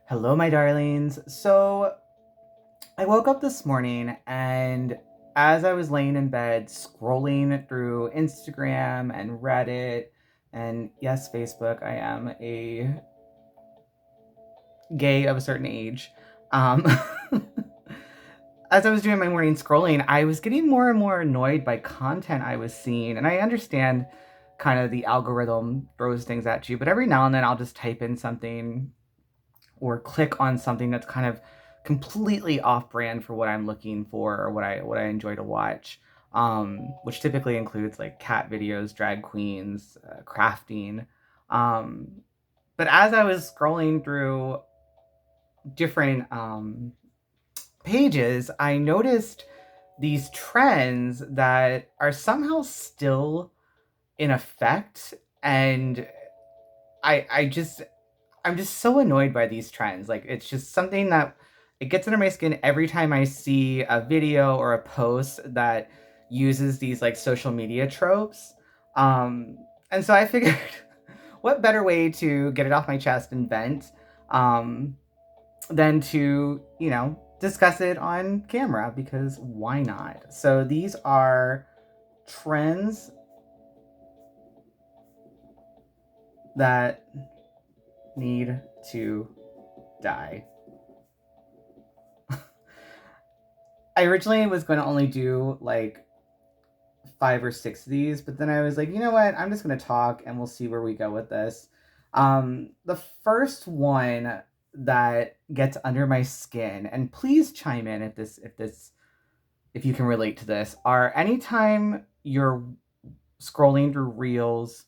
Hello, my darlings. So, I woke up this morning and as I was laying in bed scrolling through Instagram and Reddit and yes, Facebook, I am a gay of a certain age. Um, as I was doing my morning scrolling, I was getting more and more annoyed by content I was seeing. And I understand kind of the algorithm throws things at you, but every now and then I'll just type in something or click on something that's kind of completely off brand for what I'm looking for or what I enjoy to watch. Which typically includes like cat videos, drag queens, crafting. Um, but as I was scrolling through different pages, I noticed these trends that are somehow still in effect, and I just I'm just so annoyed by these trends. Like it's just something that it gets under my skin every time I see a video or a post that uses these like social media tropes. Um, and so I figured, what better way to get it off my chest and vent um, than to discuss it on camera, because why not? So these are trends that need to die. I originally was going to only do like 5 or 6 of these, but then I was like, you know what? I'm just going to talk and we'll see where we go with this. The first one that gets under my skin, and please chime in if you can relate to this, are anytime you're scrolling through Reels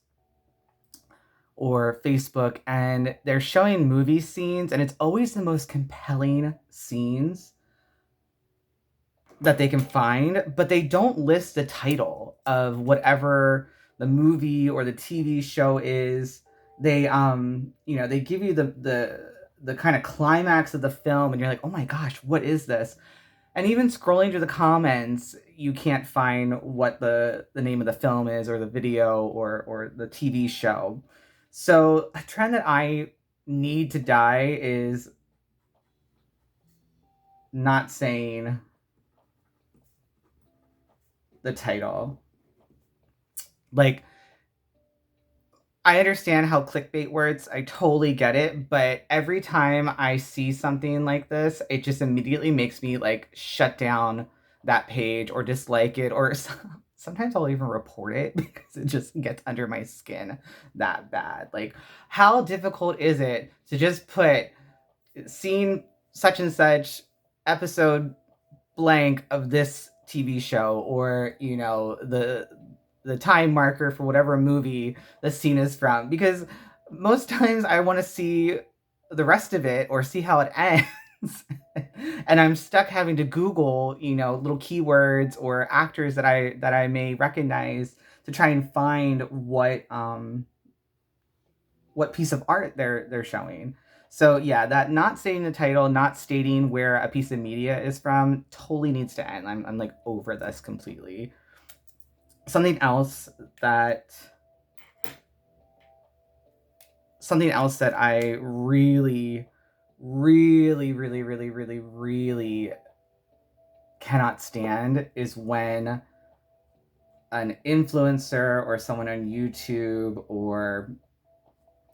or Facebook and they're showing movie scenes, and it's always the most compelling scenes that they can find, but they don't list the title of whatever the movie or the TV show is. They give you the kind of climax of the film, and you're like, oh my gosh, what is this? And even scrolling through the comments, you can't find what the name of the film is, or the video, or the TV show. So a trend that I need to die is not saying the title. Like, I understand how clickbait works. I totally get it. But every time I see something like this, it just immediately makes me like shut down that page or dislike it. Or sometimes I'll even report it because it just gets under my skin that bad. Like, how difficult is it to just put scene such and such, episode blank of this TV show, or the time marker for whatever movie the scene is from, because most times I want to see the rest of it or see how it ends. And I'm stuck having to Google, little keywords or actors that I may recognize to try and find what piece of art they're showing. So yeah, that not stating the title, not stating where a piece of media is from, totally needs to end. I'm like over this completely. Something else that I really, really, really, really, really, really cannot stand is when an influencer or someone on YouTube,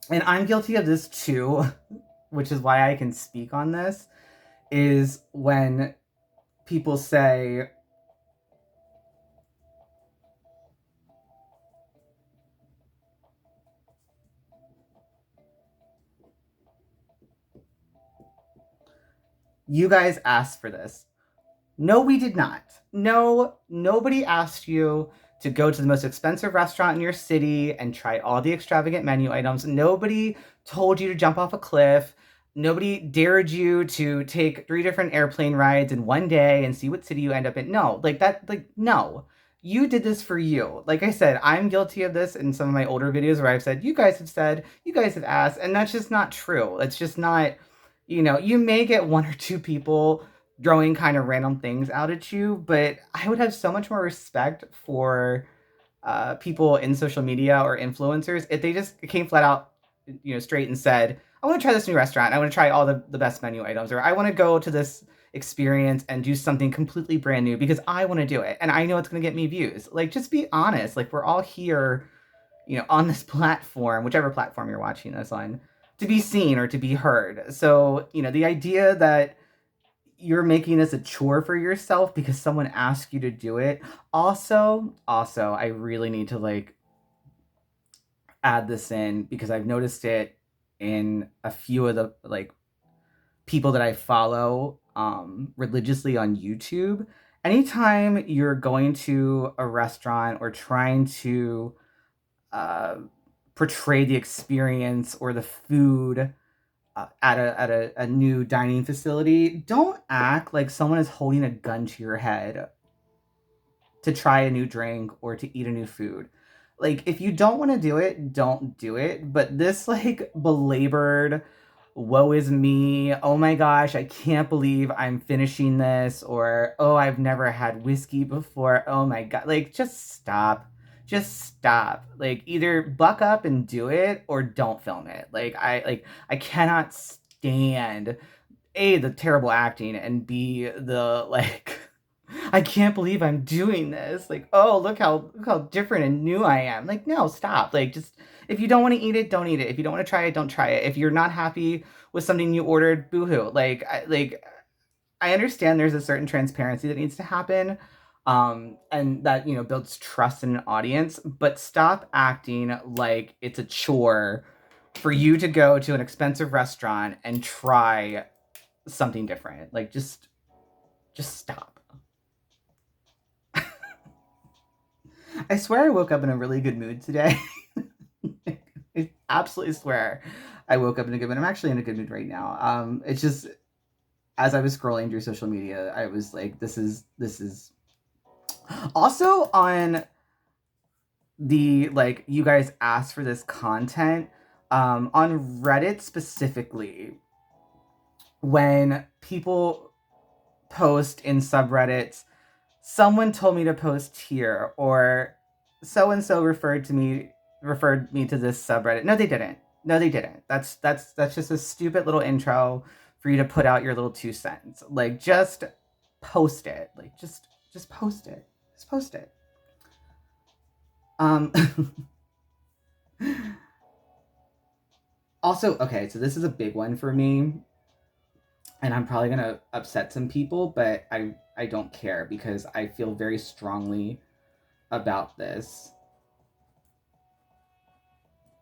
and I'm guilty of this too, which is why I can speak on this, is when people say, you guys asked for this. No, we did not. No, nobody asked you to go to the most expensive restaurant in your city and try all the extravagant menu items. Nobody told you to jump off a cliff. Nobody dared you to take 3 different airplane rides in one day and see what city you end up in. No, like that, like, no. You did this for you. Like I said, I'm guilty of this in some of my older videos where I've said, you guys have said, you guys have asked, and that's just not true. It's just not, you may get 1 or 2 people throwing kind of random things out at you, but I would have so much more respect for people in social media or influencers if they just came flat out, straight and said, I want to try this new restaurant. I want to try all the best menu items, or I want to go to this experience and do something completely brand new because I want to do it and I know it's going to get me views. Like, just be honest. Like, we're all here, on this platform, whichever platform you're watching this on, to be seen or to be heard. So, the idea that you're making this a chore for yourself because someone asked you to do it. Also, I really need to like add this in because I've noticed it in a few of the like people that I follow religiously on YouTube. Anytime you're going to a restaurant or trying to uh, portray the experience or the food at a new dining facility, don't act like someone is holding a gun to your head to try a new drink or to eat a new food. Like, if you don't want to do it, don't do it. But this, like, belabored, woe is me, oh my gosh, I can't believe I'm finishing this, or oh, I've never had whiskey before, oh my god, like, just stop. Just stop. Like, either buck up and do it or don't film it. I cannot stand A, the terrible acting, and B, the like I can't believe I'm doing this. Like, oh, look how different and new I am. Like, no, stop. Like, just if you don't want to eat it, don't eat it. If you don't want to try it, don't try it. If you're not happy with something you ordered, boohoo. I understand there's a certain transparency that needs to happen, and that builds trust in an audience. But stop acting like it's a chore for you to go to an expensive restaurant and try something different. Like, just stop. I swear I woke up in a really good mood today. I absolutely swear I woke up in a good mood. I'm actually in a good mood right now. It's just as I was scrolling through social media, I was like, this is also on the like you guys asked for this content on Reddit specifically when people post in subreddits, someone told me to post here, or so and so referred me to this subreddit. No, they didn't. No, they didn't. That's just a stupid little intro for you to put out your little 2 cents. Like, just post it. Like, just post it. Just post it. Um Also, okay, so this is a big one for me, and I'm probably gonna upset some people, but I don't care because I feel very strongly about this.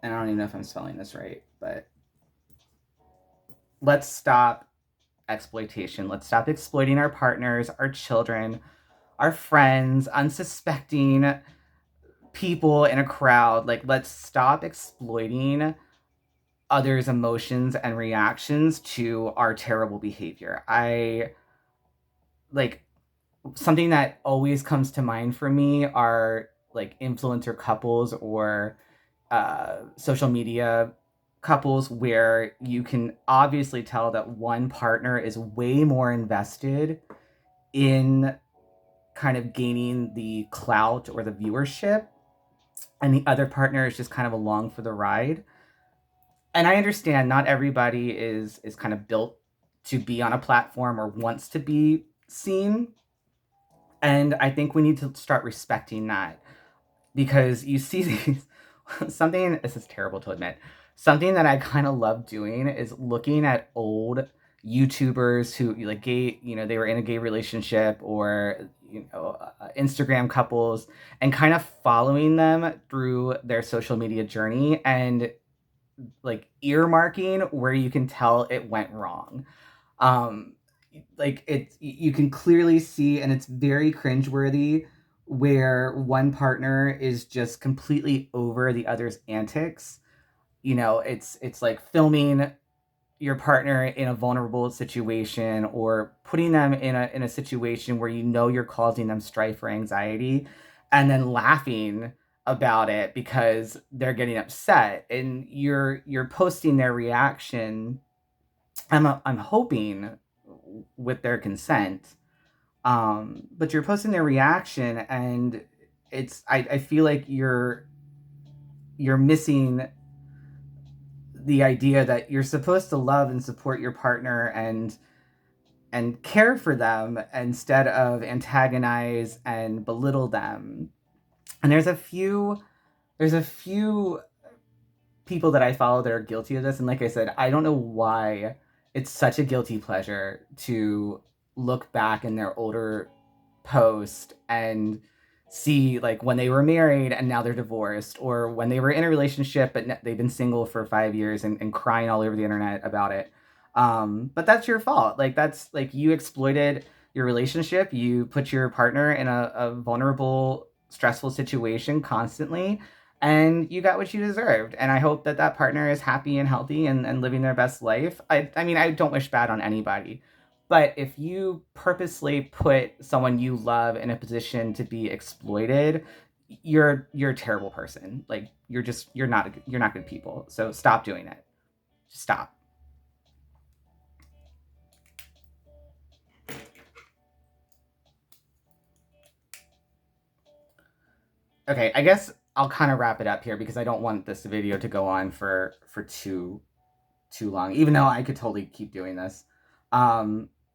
And I don't even know if I'm spelling this right, but let's stop exploitation. Let's stop exploiting our partners, our children, our friends, unsuspecting people in a crowd. Like, let's stop exploiting others' emotions and reactions to our terrible behavior. I like something that always comes to mind for me are like influencer couples or social media couples where you can obviously tell that one partner is way more invested in kind of gaining the clout or the viewership, and the other partner is just kind of along for the ride. And I understand not everybody is kind of built to be on a platform or wants to be seen, and I think we need to start respecting that because you see these something, this is terrible to admit, something that I kind of love doing is looking at old YouTubers who like gay, they were in a gay relationship, or Instagram couples, and kind of following them through their social media journey and like earmarking where you can tell it went wrong. Um, like, it's, you can clearly see, and it's very cringeworthy, where one partner is just completely over the other's antics. It's like filming your partner in a vulnerable situation or putting them in a situation where you're causing them strife or anxiety, and then laughing about it because they're getting upset, and you're posting their reaction. I'm hoping with their consent, but you're posting their reaction, and I feel like you're missing the idea that you're supposed to love and support your partner and care for them instead of antagonize and belittle them. And there's a few people that I follow that are guilty of this. And like I said, I don't know why it's such a guilty pleasure to look back in their older post and see like when they were married and now they're divorced, or when they were in a relationship but they've been single for 5 years and crying all over the internet about it. But that's your fault. Like, that's like, you exploited your relationship, you put your partner in a vulnerable, stressful situation constantly, and you got what you deserved. And I hope that that partner is happy and healthy and living their best life. I mean, I don't wish bad on anybody, but if you purposely put someone you love in a position to be exploited, you're a terrible person. Like, you're not good people. So stop doing it. Just stop. Okay, I guess I'll kind of wrap it up here because I don't want this video to go on for too long, even though I could totally keep doing this.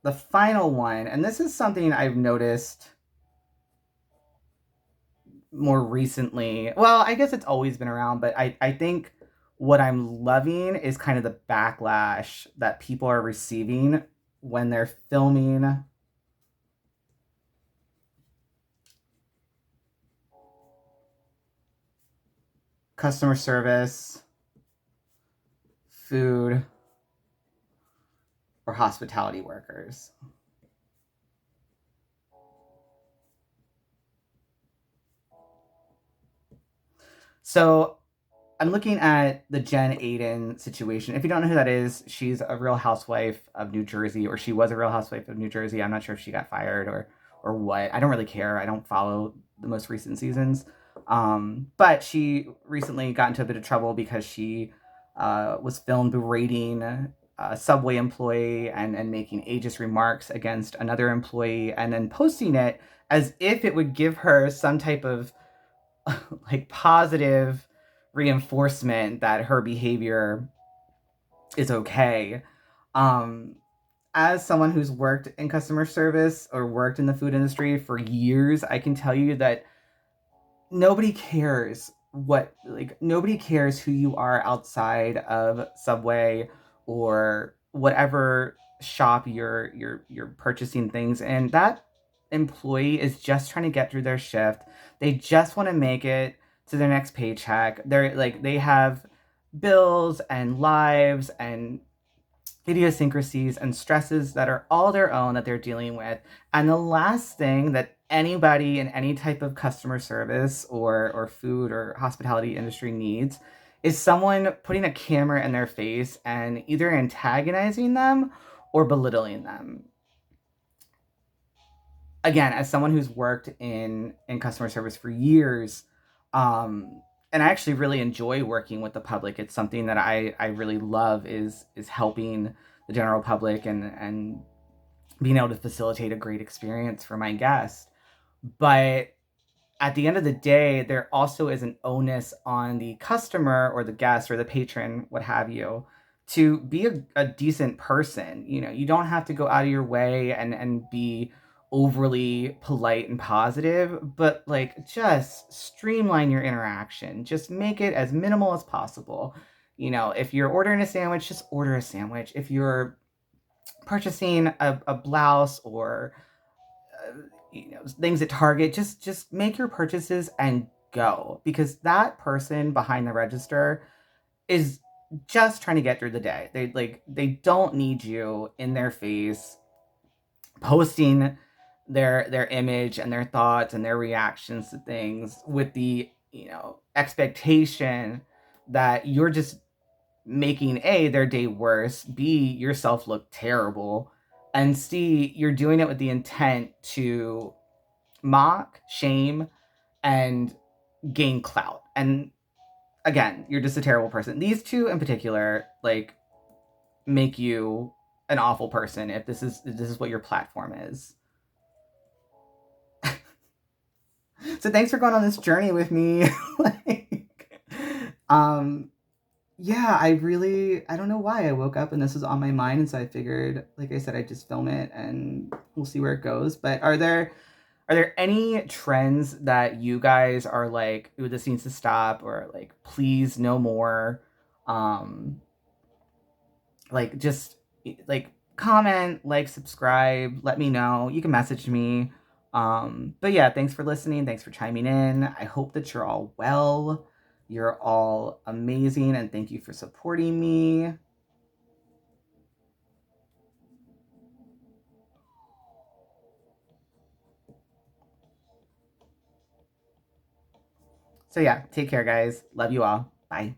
The final one, and this is something I've noticed more recently. Well, I guess it's always been around, but I think what I'm loving is kind of the backlash that people are receiving when they're filming customer service, food, or hospitality workers. So I'm looking at the Jen Aiden situation. If you don't know who that is, she's a Real Housewife of New Jersey, or she was a Real Housewife of New Jersey. I'm not sure if she got fired or what. I don't really care. I don't follow the most recent seasons. But she recently got into a bit of trouble because she was filmed berating a Subway employee and making ageist remarks against another employee, and then posting it as if it would give her some type of like positive reinforcement that her behavior is okay. Um, as someone who's worked in customer service or worked in the food industry for years, I can tell you that nobody cares nobody cares who you are outside of Subway or whatever shop you're purchasing things, and that employee is just trying to get through their shift. They just want to make it to their next paycheck. They have bills and lives and idiosyncrasies and stresses that are all their own that they're dealing with. And the last thing that anybody in any type of customer service or food or hospitality industry needs is someone putting a camera in their face and either antagonizing them or belittling them. Again, as someone who's worked in customer service for years, and I actually really enjoy working with the public. It's something that I really love, is helping the general public and being able to facilitate a great experience for my guests. But at the end of the day, there also is an onus on the customer or the guest or the patron, what have you, to be a decent person. You know, you don't have to go out of your way and be overly polite and positive, but like, just streamline your interaction. Just make it as minimal as possible. You know, if you're ordering a sandwich, just order a sandwich. If you're purchasing a blouse or things at Target, just make your purchases and go, because that person behind the register is just trying to get through the day. They don't need you in their face posting their image and their thoughts and their reactions to things with the expectation that you're just making A, their day worse, B, yourself look terrible, and C, you're doing it with the intent to mock, shame, and gain clout. And again, you're just a terrible person. These two in particular, like, make you an awful person if this is what your platform is. So thanks for going on this journey with me. like, um, yeah, I don't know why I woke up and this was on my mind, and so I figured, like I said, I'd just film it and we'll see where it goes. But are there any trends that you guys are like, ooh, this needs to stop, or like, please no more? Um, like just like comment, like, subscribe, let me know. You can message me. But yeah, thanks for listening. Thanks for chiming in. I hope that you're all well. You're all amazing, and thank you for supporting me. So yeah, take care, guys. Love you all. Bye.